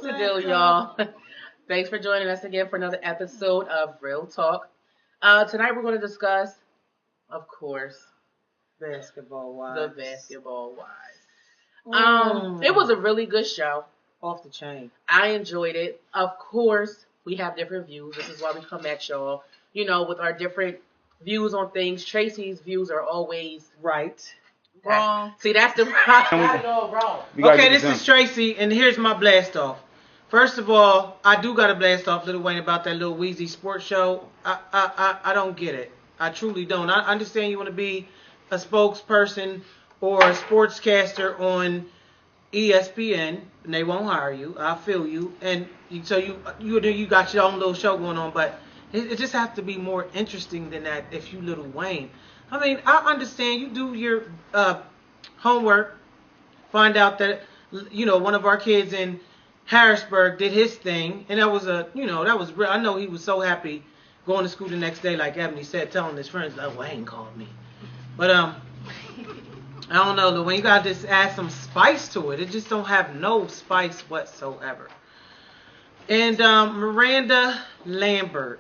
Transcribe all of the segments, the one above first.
the deal, y'all? Thanks for joining us again for another episode of Real Talk. Tonight we're going to discuss, of course, Basketball the wise. Basketball Wives. It was a really good show. Off the chain. I enjoyed it. Of course, we have different views. This is why we come at y'all, with our different views on things. Tracey's views are always right. Wrong. See, that's the problem. Got it all wrong. Okay, this is Tracey, and here's my blast off. First of all, I do got to blast off Lil Wayne about that Lil Weezy sports show. I don't get it. I truly don't. I understand you want to be a spokesperson or a sportscaster on ESPN, and they won't hire you. I feel you, and so you got your own little show going on, but it just has to be more interesting than that. If you Lil Wayne, I mean, I understand you do your homework, find out that one of our kids in Harrisburg did his thing, and that was real. I know he was so happy going to school the next day, like Ebony said, telling his friends, "Oh, Wayne called me," but I don't know, Lil Wayne, you gotta just add some spice to it. It just don't have no spice whatsoever. And Miranda Lambert,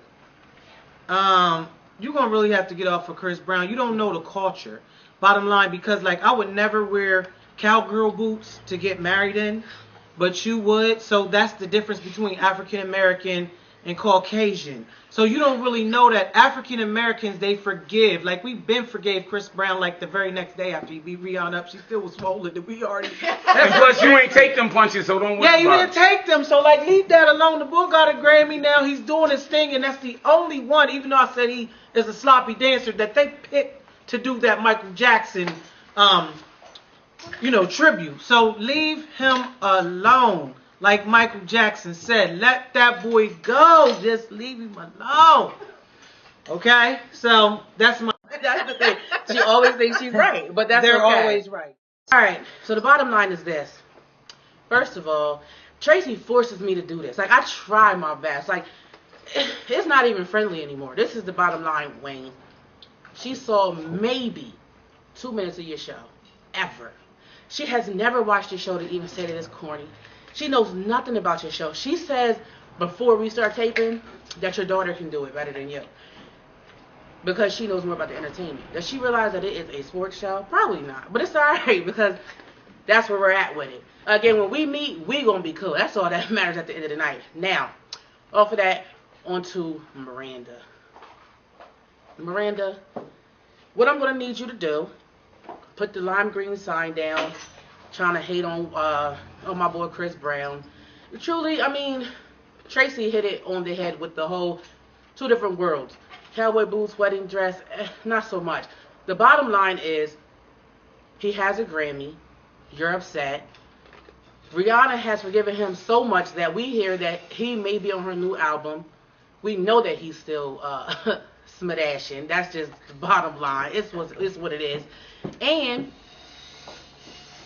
you're gonna really have to get off of Chris Brown. You don't know the culture, bottom line, because I would never wear cowgirl boots to get married in, but you would. So that's the difference between African American and Caucasian. So you don't really know that African Americans, they forgive. We've been forgave Chris Brown the very next day after he beat Rihanna up. She still was swollen. And we already. And plus, you ain't take them punches, so don't worry about it. Yeah, you didn't take them, so leave that alone. The boy got a Grammy now. He's doing his thing, and that's the only one, even though I said he is a sloppy dancer, that they picked to do that Michael Jackson, tribute. So leave him alone. Like Michael Jackson said, let that boy go. Just leave him alone. Okay? So that's the thing. She always thinks she's right, but they're okay. always right. All right. So the bottom line is this. First of all, Tracey forces me to do this. I try my best. It's not even friendly anymore. This is the bottom line, Wayne. She saw maybe 2 minutes of your show. Ever. She has never watched your show to even say that it's corny. She knows nothing about your show. She says before we start taping that your daughter can do it better than you. Because she knows more about the entertainment. Does she realize that it is a sports show? Probably not. But it's alright because that's where we're at with it. Again, when we meet, we gonna be cool. That's all that matters at the end of the night. Now, off of that, on to Miranda. Miranda, what I'm gonna need you to do, put the lime green sign down, trying to hate on my boy Chris Brown. Truly, I mean, Tracey hit it on the head with the whole two different worlds. Cowboy boots, wedding dress, not so much. The bottom line is, he has a Grammy. You're upset. Rihanna has forgiven him so much that we hear that he may be on her new album. We know that he's still smashing. That's just the bottom line. It's what it is. And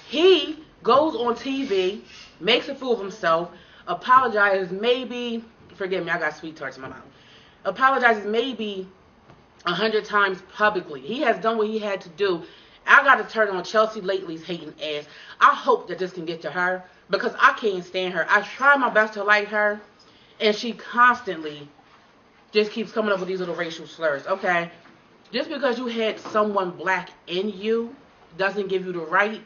he goes on TV, makes a fool of himself, apologizes maybe, forgive me, I got sweet tarts in my mouth, apologizes maybe 100 times publicly. He has done what he had to do. I got to turn on Chelsea Lately's hating ass. I hope that this can get to her because I can't stand her. I try my best to like her, and she constantly just keeps coming up with these little racial slurs. Okay, just because you had someone black in you doesn't give you the right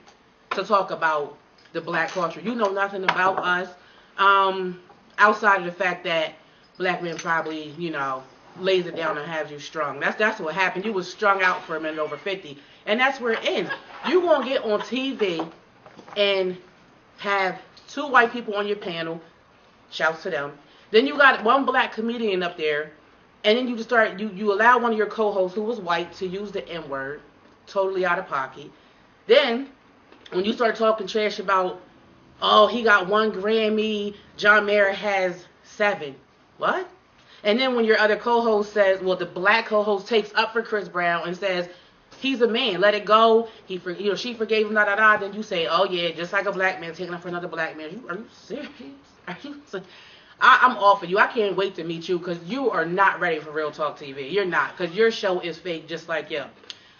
to talk about the black culture. You know nothing about us, outside of the fact that black men probably, lays it down and has you strung. That's what happened. You was strung out for a minute over 50, and that's where it ends. You gonna get on TV and have two white people on your panel, shouts to them. Then you got one black comedian up there, and then you just you allow one of your co-hosts who was white to use the N-word, totally out of pocket. Then when you start talking trash about, oh, he got 1 Grammy, John Mayer has 7. What? And then when your other co-host says, well, the black co-host takes up for Chris Brown and says, he's a man, let it go, she forgave him, then you say, oh yeah, just like a black man taking up for another black man. Are you serious? I'm off of you. I can't wait to meet you because you are not ready for Real Talk TV. You're not, because your show is fake just like you.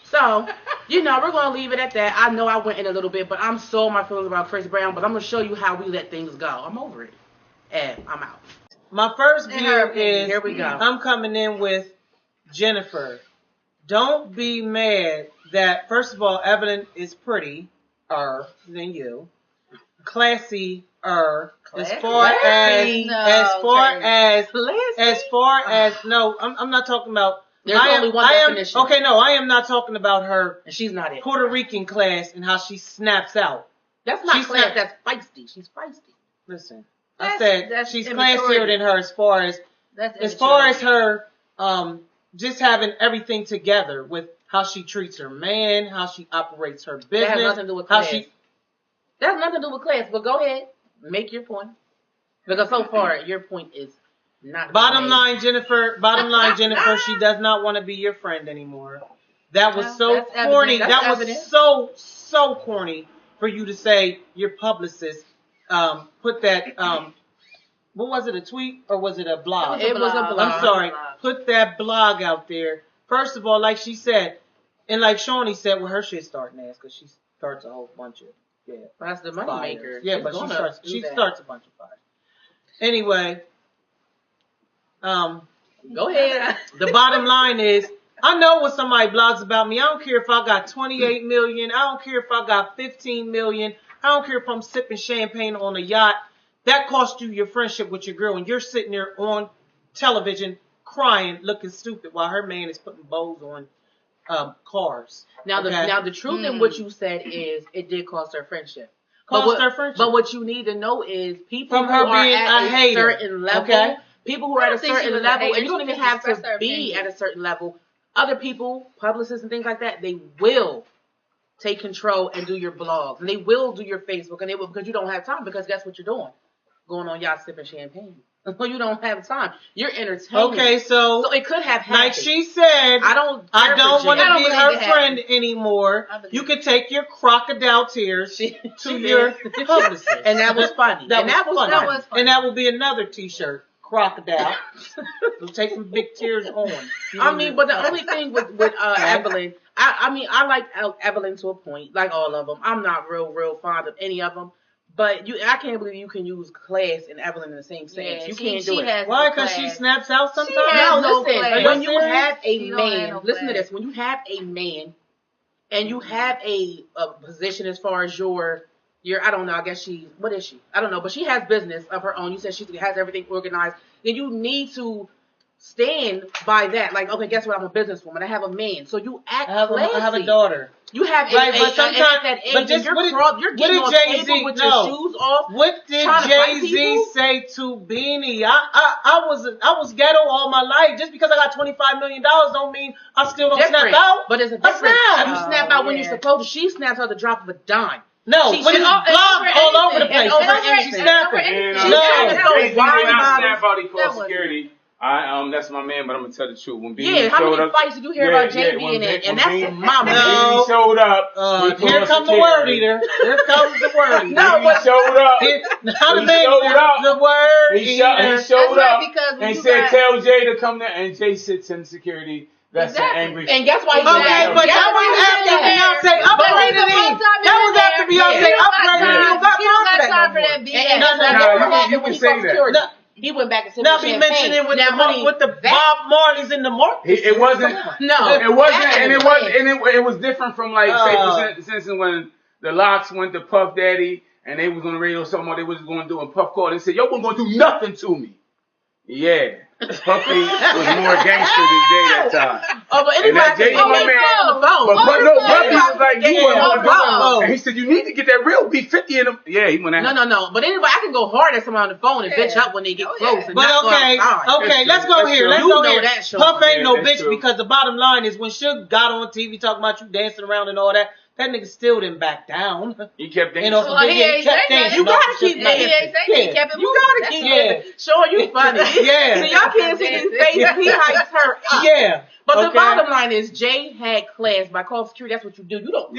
So, we're going to leave it at that. I know I went in a little bit, but I'm so my feelings about Chris Brown, but I'm going to show you how we let things go. I'm over it. And I'm out. My first view is, here we go. I'm coming in with Jennifer. Don't be mad that, first of all, Evelyn is prettier than you. Classy. As far as no, I'm not talking about. There's only one definition. Okay, no, I am not talking about her. And she's not it. Puerto Rican class and how she snaps out. That's not class. That's feisty. She's feisty. Listen, I said she's classier than her as far as her just having everything together with how she treats her man, how she operates her business. That has nothing to do with class. That has nothing to do with class. But go ahead, make your point. Because so far, your point is not. Bottom line, Jennifer, she does not want to be your friend anymore. That was so corny. That was so corny for you to say your publicist put that. What was it, a tweet or was it a blog? It was a blog. I'm sorry. Put that blog out there. First of all, like she said, and like Shawnee said, well, her shit starting ass because she starts a whole bunch of that's the money maker. Yeah, but she starts a bunch of fires. Anyway, go ahead. The bottom line is, I know what somebody blogs about me. I don't care if I got 28 million. I don't care if I got 15 million. I don't care if I'm sipping champagne on a yacht. That cost you your friendship with your girl, and you're sitting there on television crying, looking stupid, while her man is putting bows on cars. Now, the truth in what you said is it did cost her friendship. But what you need to know is people who are at a certain level, people who are at a certain level, and you don't even have to be at a certain level. Other people, publicists and things like that, they will take control and do your blogs, and they will do your Facebook, and they will, because you don't have time. Because guess what you're doing? Going on yacht sipping champagne. You don't have time. You're entertaining. Okay, so it could have happened. Like she said, I don't want to be her friend anymore. You could take your crocodile tears to your publicist, and that was funny. That was funny. And that will be another T-shirt. Crocodile. We'll take some big tears on. I mean, but the only thing with Evelyn, I like Evelyn to a point, like all of them. I'm not real fond of any of them. But I can't believe you can use class and Evelyn in the same sentence. You can't do it. Why? Because she snaps out sometimes? No, listen. When you have a man, listen to this. When you have a man and you have a position as far as your I don't know, I guess what is she? I don't know, but she has business of her own. You said she has everything organized. Then you need to stand by that. Like, okay, guess what? I'm a businesswoman. I have a man. So you act classy. I have a daughter. You have you're getting on table with your shoes off. What did Jay-Z say to Beanie? I was ghetto all my life. Just because I got $25 million don't mean I still don't snap out. But it's a difference. You snap out when you're supposed to. She snaps out the drop of a dime. No, when it's blogged all over the place. She's snapping. When I snap out, he calls security. That's my man, but I'm gonna tell the truth. When Beanie how many fights did you hear about Jay being in? And that's my man. He showed up. Here comes the word eater. Here comes the word eater. No, he showed up. The word eater. He showed up and said, "Tell Jay to come there." And Jay sits in security. That's an angry. And guess why? Okay, but that was after Beyonce upgraded him. That was after Beyonce upgraded him. You can say that. He went back and said, "Now be mentioning with the Bob Marleys in the market." It wasn't. No, it wasn't, and it was different from like say for instance when the Locks went to Puff Daddy and they was on the radio talking about they was going to do, and Puff called and said, "Yo, wasn't going to do nothing to me." Yeah, Puffy was more gangster than Jay that time. Oh, but anybody on the phone. But Puffy was like, "You went on the phone," and he said, "You need to get that real B50 in him." Yeah, he went out. No. But anyway, I can go hard at someone on the phone and bitch up when they get close. And but okay, let's go here. Puff ain't no bitch because the bottom line is when Suge got on TV talking about you dancing around and all that. That nigga still didn't back down. He kept dancing. He kept dancing. You gotta keep dancing. You gotta keep dancing. Sure, you funny. Yeah. So y'all can't see his face. He hypes her up. Yeah. But the bottom line is, Jay had class by call security. That's what you do. You don't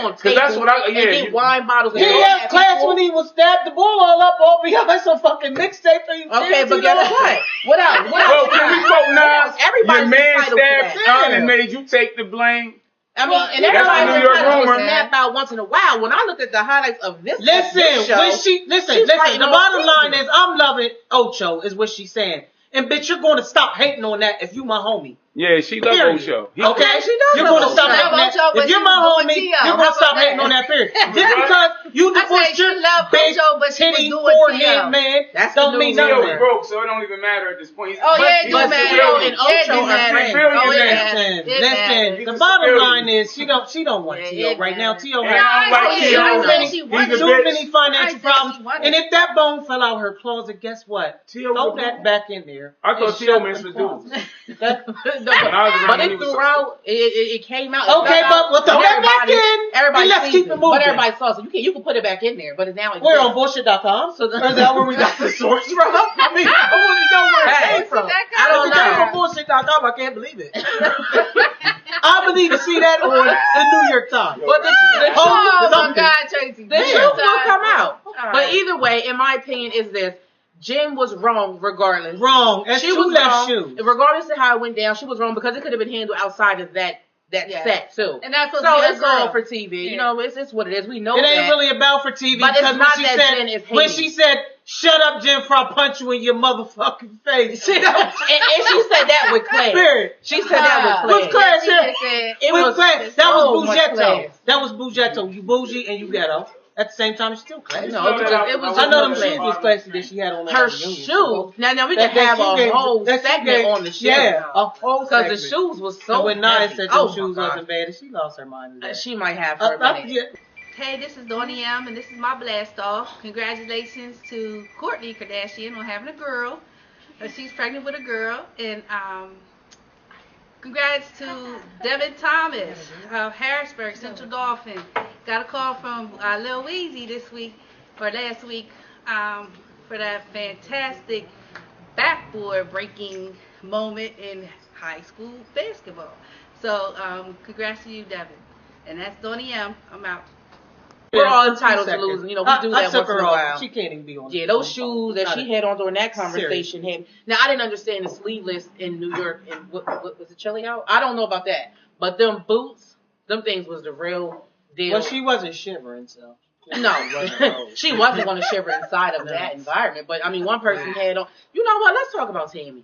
on tables that's what and get wine bottles. He had class when he was stabbed the bull all up over here. That's some fucking mixtape for you. Okay, but guess what? What else? Well, can we quote now? Everybody your man stabbed son and made you take the blame. I mean, and everybody just snap out once in a while. When I looked at the highlights of this show, listen. The bottom line is, I'm loving Ocho, is what she's saying. And bitch, you're going to stop hating on that if you my homie. Yeah, she loves Ocho. Okay, she does. You're going to stop hating on that. If you're my homie, you're going to stop hating on that period. Just because you divorced your big titty forehead man, that don't mean nothing. Tio was broke, so it don't even matter at this point. Oh yeah, it do matter. And Ocho are Listen, the bottom line is she don't want Tio right now. Tio has too many financial problems. And if that bone fell out her closet, guess what? Throw that back in there. I thought Tio meant to do. But it threw out. It came out. Okay, but throw that back in. Everybody let's keep it moving. But everybody saw it. So you can put it back in there. But it's now. We're on bullshit.com. So is that where we got the source from? I mean, I want to know where it came from. I don't know. It came from bullshit.com. I can't believe it. I believe to see that on the New York Times. But the truth will come out. But either way, in my opinion, is this. Jen was wrong regardless. Wrong. She was wrong. Shoes. Regardless of how it went down, she was wrong because it could have been handled outside of that set too. And that's so it's all for TV. Yeah. You know, it's what it is. We know it ain't really about for TV. But it's not that Jen is hating. When she said, "Shut up, Jen, before I punch you in your motherfucking face," and she said that with class. She said that with class. It was class. That was Bugetto. That was Bugetto. You bougie and you ghetto. At the same time, it's still classy. No, it was. I know them shoes was classy that she had on her shoes. Now we can have a whole segment on the shoes. Yeah, a whole segment. Because the shoes was so. When Naya said the shoes wasn't bad, she lost her mind. She might have for a minute. Hey, this is Donnie M, and this is my blast off. Congratulations to Kourtney Kardashian on having a girl. She's pregnant with a girl, and congrats to Devin Thomas of Harrisburg, Central Dauphin. Got a call from Lil Weezy last week for that fantastic backboard breaking moment in high school basketball. So congrats to you, Devin. And that's Donnie M. I'm out. We're all entitled to losing. You know, we do that once in a while. She can't even be on. Yeah, those shoes that she had on during that conversation had. Now, I didn't understand the sleeveless in New York. And what was it, chilly out? I don't know about that. But them boots, them things was the real deal. Well, she wasn't shivering, so. No, she wasn't going to shiver inside of that environment. But, I mean, one person had on. You know what? Let's talk about Tammy.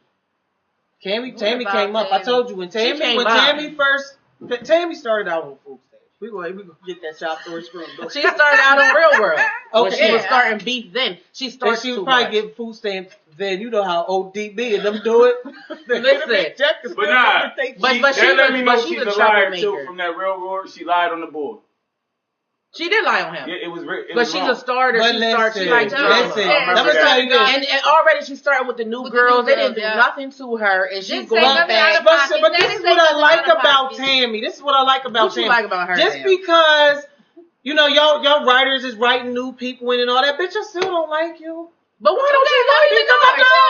Tammy came up. I told you, when Tammy started out on food. We gonna get that shop story screwed. She started out on Real World. When she was starting beef then. She started she was probably getting food stamps then. You know how ODB and them do it. Listen. But she's a liar too from that Real World. She lied on the board. She did lie on him. Yeah, it was but she's a starter. She likes drama. Let me tell you this. And already she started with the new girls. They didn't do nothing to her, and she's going back. But this is what I like about Tammy. This is what I like about Tammy. What you like about her? Just because, you know, y'all writers is writing new people in and all that, bitch, I still don't like you. But why don't you like me?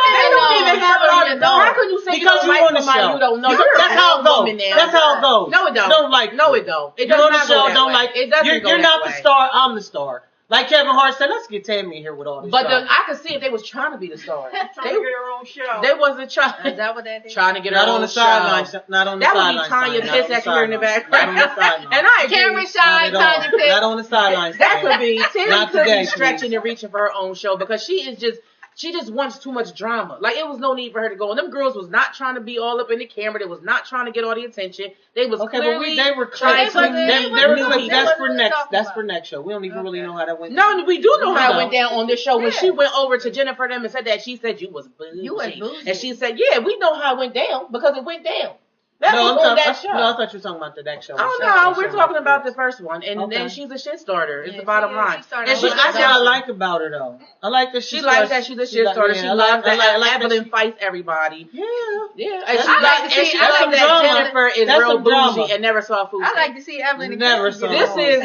They don't even have it. How can you say you don't like somebody you don't know? That's how it goes. That's how it goes. No, it don't. Don't like. No, it don't. It does not go that way. It doesn't go You're not the star. I'm the star. Like Kevin Hart said, let's get Tammy in here with all this. But I could see if they was trying to be the star. Trying to get her own show. They wasn't trying. Is that what that is? Trying to get her own show. Not on the sideline. That would be Tanya Piss that you hear in the background. Not on the sideline. And I agree. Cameron Shine, Tanya Piss. Not on the sidelines. That could be. Tammy could be stretching and reaching for her own show because she is just. She just wants too much drama. Like, it was no need for her to go. And them girls was not trying to be all up in the camera. They was not trying to get all the attention. They was clearly they were trying to. That's for next show. We don't even really know how that went down. No, we do know how it went down on this show. When she went over to Jennifer them and said that, she said you was bougie. You was bougie. And she said, yeah, we know how it went down because it went down. I thought you were talking about the next show. Oh, no, we're talking about the first one. And then she's a shit starter, is the bottom line. And that's what I like about her, though. I like that she likes that she's a shit starter. She loves that Evelyn fights everybody. Yeah. And I like that Jennifer is real bougie and never saw food. I like to see Evelyn. Never saw This is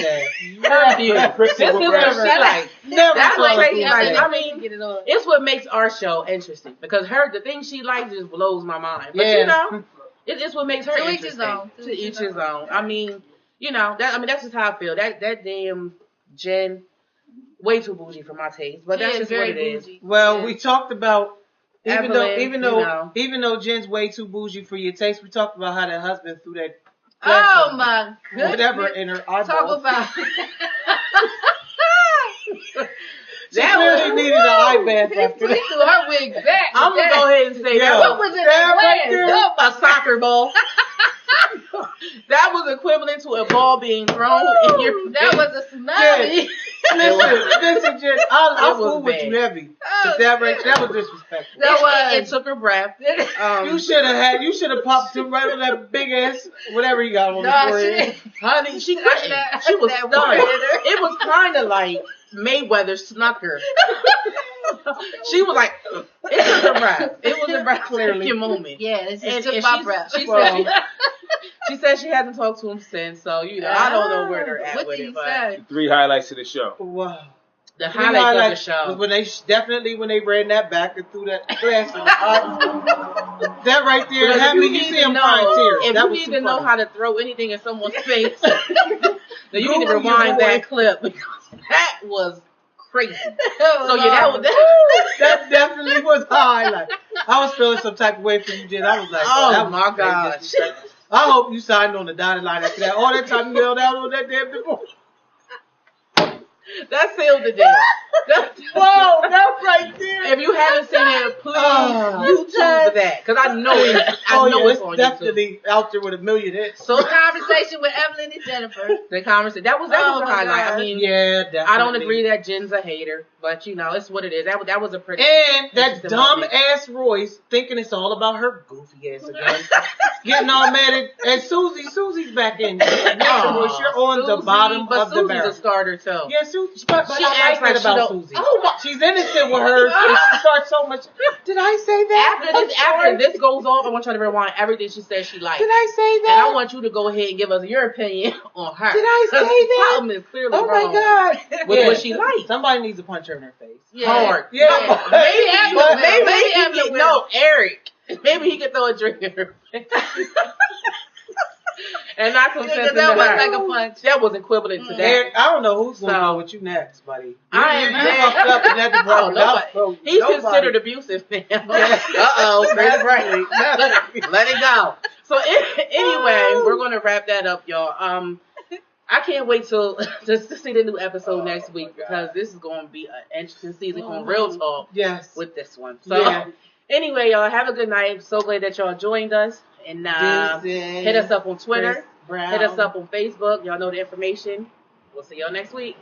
her view. This is what she likes. That's what Tracey likes. I mean, it's what makes our show interesting. Because the thing she likes just blows my mind. But you know. It's what makes her interesting. To each his own. I mean, you know, that's just how I feel. That damn Jen, way too bougie for my taste. But that's just what it is. Well, we talked about even though Jen's way too bougie for your taste, we talked about how that husband threw that Oh my goodness. Whatever in her eyeball. Talk about. She clearly needed an eye bath after She that. threw her wig back. I'm gonna go ahead and say that. What was in the glass? A soccer ball. That was equivalent to a ball being thrown in your face. That was a tsunami. Listen, Jen, I'll was fool with bad. you heavy. Oh, That was disrespectful. It took her breath. You should have popped him right on that big ass, whatever you got on the forehead. Honey, she couldn't. She was that stunned. water. It was kind of like Mayweather snuck her. She was like, it took her breath. It was a breathtaking moment. Yeah, it just took my breath. She said she hasn't talked to him since, so I don't know where they're at what with did it. He but say? 3 highlights of the show. Wow. The highlights of the show was when they definitely when they ran that back and threw that glass in the eye. That right there, Because had me. You see him crying tears. If That you was need too to know funny. how to throw anything in someone's face, then you need to Google rewind your that boy. clip because that was crazy. So That definitely was a highlight. I was feeling some type of way for you, Jen. I was like, Oh, that was my crazy gosh. disrespectful. I hope you signed on the dotted line after that. All that time you yelled out on that damn divorce. That sealed the deal. Whoa, that's right there. If you haven't seen it, please YouTube that because I know it. It's on definitely out there with a million hits. YouTube. The So conversation with Evelyn and Jennifer. the conversation that was a Oh, my highlight. God. I mean, Yeah, definitely. I don't agree that Jen's a hater, but it's what it is. That was a pretty And that interesting dumb moment. ass Royce thinking it's all about her goofy ass again. Getting all mad at Susie. Susie's back in. Yeah, Royce, you're on the Susie, bottom but of the Susie's barrel. a starter too. Yeah, Susie. But She I acts like like that about she don't- Susie. Oh, my- She's innocent with her, and she starts so much. Did I say that? After this goes off, I want you to rewind everything she said she liked. Did I say And that? I want you to go ahead and give us your opinion on her. Did I say 'Cause that? Something is clearly Oh wrong my God! with what she likes. Somebody needs to punch her in her face. Hard. Yeah. Maybe no, Eric. Maybe he could throw a drink in her face. And not some sense That into was her. like a punch. That was equivalent to that. Eric, I don't know who's gonna So- go with you next, buddy. I am you fucked up in that department. nobody. He's considered abusive now. Uh-oh. Let it go. So anyway, we're going to wrap that up, y'all. I can't wait to see the new episode next week because this is going to be an interesting season on Real Talk Yes. with this one. So Yeah. anyway, y'all, have a good night. So glad that y'all joined us. And hit us up on Twitter. Hit us up on Facebook. Y'all know the information. We'll see y'all next week.